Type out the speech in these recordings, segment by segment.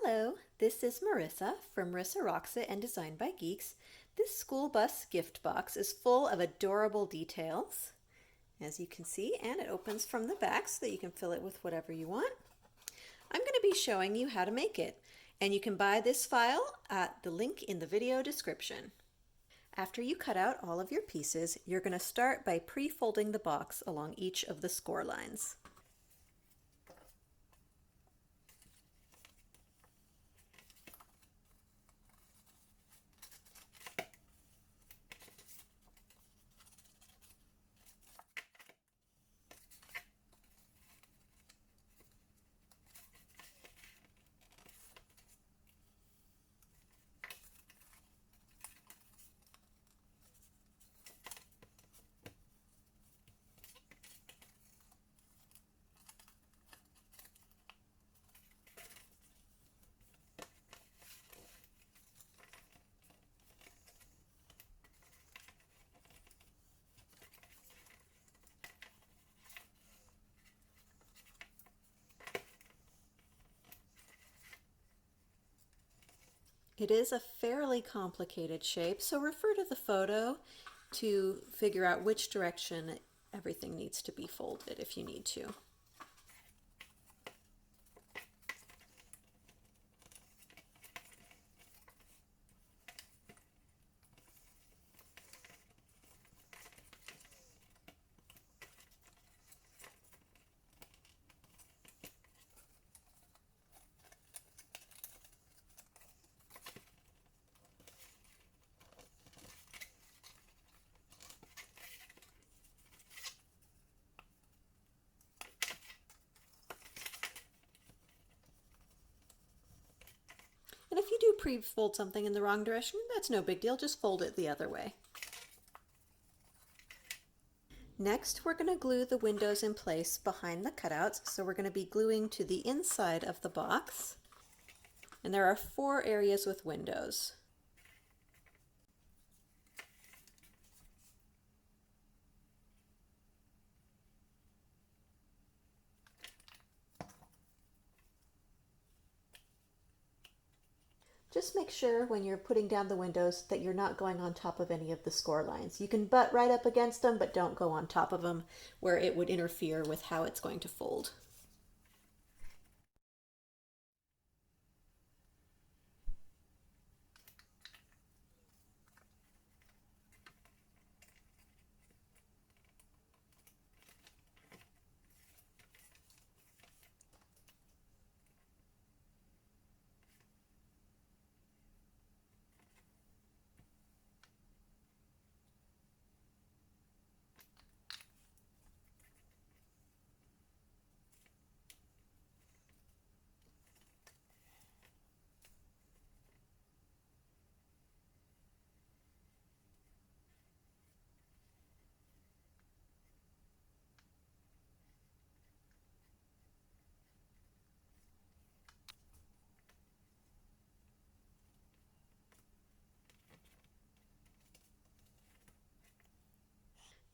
Hello, this is Marissa from Marissa Rocks It and Designed by Geeks. This school bus gift box is full of adorable details, as you can see, and it opens from the back so that you can fill it with whatever you want. I'm going to be showing you how to make it, and you can buy this file at the link in the video description. After you cut out all of your pieces, you're going to start by pre-folding the box along each of the score lines. It is a fairly complicated shape, so refer to the photo to figure out which direction everything needs to be folded if you need to. And if you do pre-fold something in the wrong direction, that's no big deal, just fold it the other way. Next, we're going to glue the windows in place behind the cutouts, so we're going to be gluing to the inside of the box. And there are 4 areas with windows. Just make sure when you're putting down the windows that you're not going on top of any of the score lines. You can butt right up against them, but don't go on top of them where it would interfere with how it's going to fold.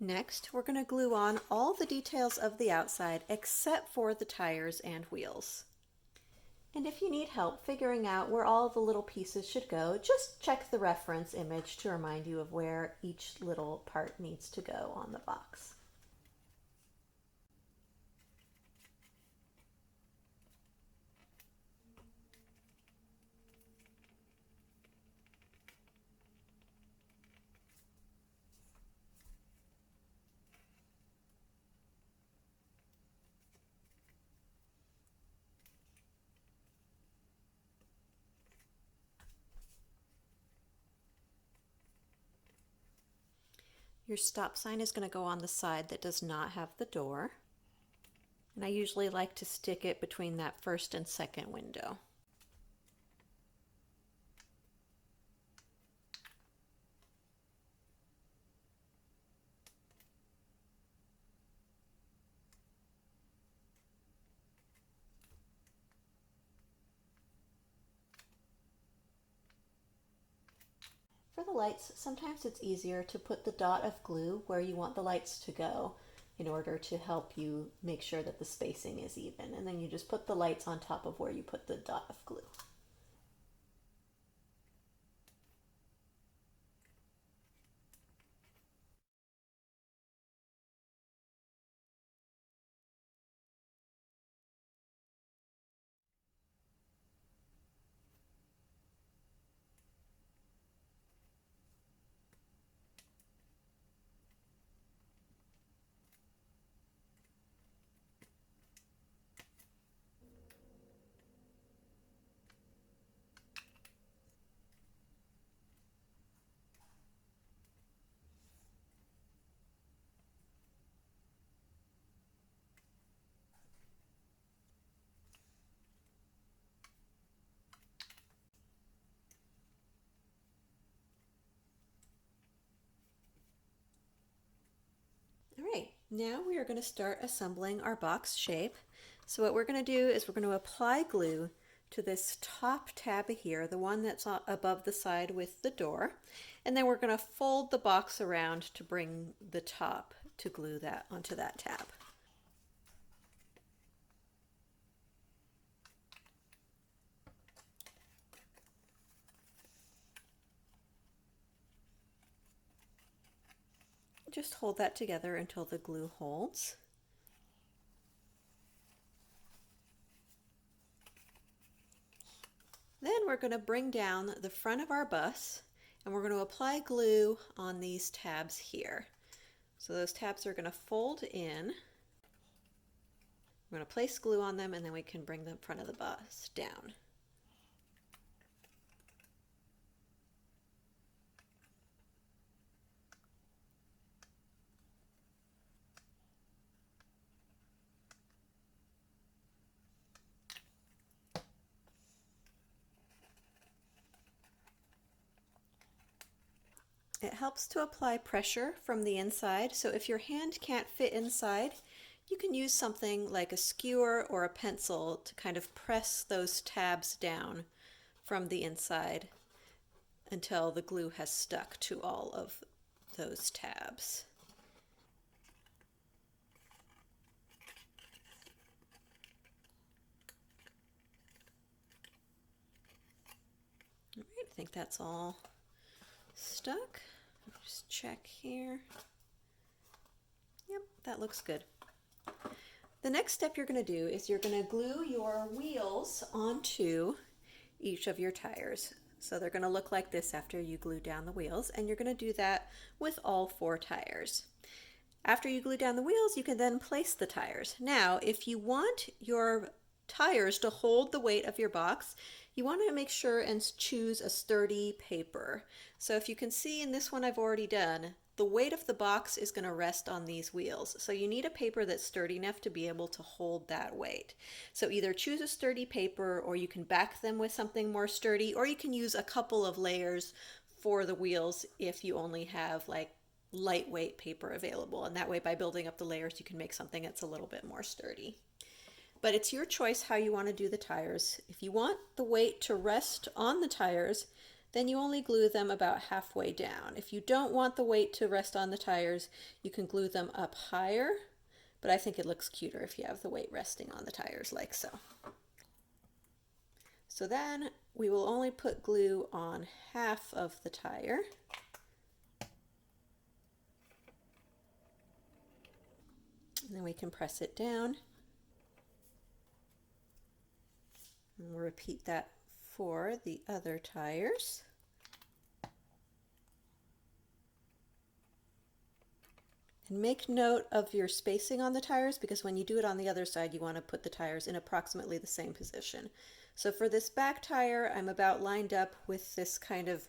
Next, we're going to glue on all the details of the outside except for the tires and wheels. And if you need help figuring out where all the little pieces should go, just check the reference image to remind you of where each little part needs to go on the box. Your stop sign is going to go on the side that does not have the door. And I usually like to stick it between that first and second window. For the lights, sometimes it's easier to put the dot of glue where you want the lights to go in order to help you make sure that the spacing is even. And then you just put the lights on top of where you put the dot of glue. Now we are going to start assembling our box shape. So what we're going to do is we're going to apply glue to this top tab here, the one that's above the side with the door, and then we're going to fold the box around to bring the top to glue that onto that tab. Just hold that together until the glue holds. Then we're going to bring down the front of our bus and we're going to apply glue on these tabs here. So those tabs are going to fold in. We're going to place glue on them and then we can bring the front of the bus down. It helps to apply pressure from the inside, so if your hand can't fit inside, you can use something like a skewer or a pencil to kind of press those tabs down from the inside until the glue has stuck to all of those tabs. All right, I think that's all stuck. Just check here. Yep, that looks good. The next step you're going to do is you're going to glue your wheels onto each of your tires. So they're going to look like this after you glue down the wheels, and you're going to do that with all 4 tires. After you glue down the wheels, you can then place the tires. Now, if you want your tires to hold the weight of your box, you want to make sure and choose a sturdy paper. So if you can see in this one I've already done, the weight of the box is going to rest on these wheels. So you need a paper that's sturdy enough to be able to hold that weight. So either choose a sturdy paper, or you can back them with something more sturdy, or you can use a couple of layers for the wheels if you only have like lightweight paper available. And that way, by building up the layers, you can make something that's a little bit more sturdy. But it's your choice how you want to do the tires. If you want the weight to rest on the tires, then you only glue them about halfway down. If you don't want the weight to rest on the tires, you can glue them up higher, but I think it looks cuter if you have the weight resting on the tires like so. So then we will only put glue on half of the tire. And then we can press it down. And we'll repeat that for the other tires. And make note of your spacing on the tires, because when you do it on the other side, you want to put the tires in approximately the same position. So for this back tire, I'm about lined up with this kind of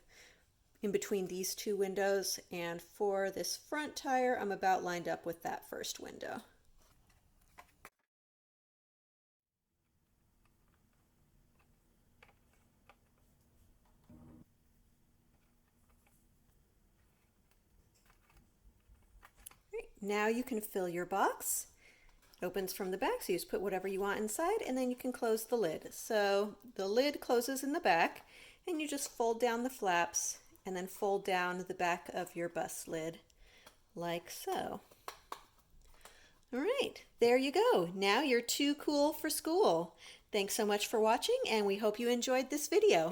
in between these 2 windows, and for this front tire, I'm about lined up with that first window. Now you can fill your box. It opens from the back, so you just put whatever you want inside, and then you can close the lid. So the lid closes in the back, and you just fold down the flaps and then fold down the back of your bus lid like so. All right, there you go. Now you're too cool for school. Thanks so much for watching, and we hope you enjoyed this video.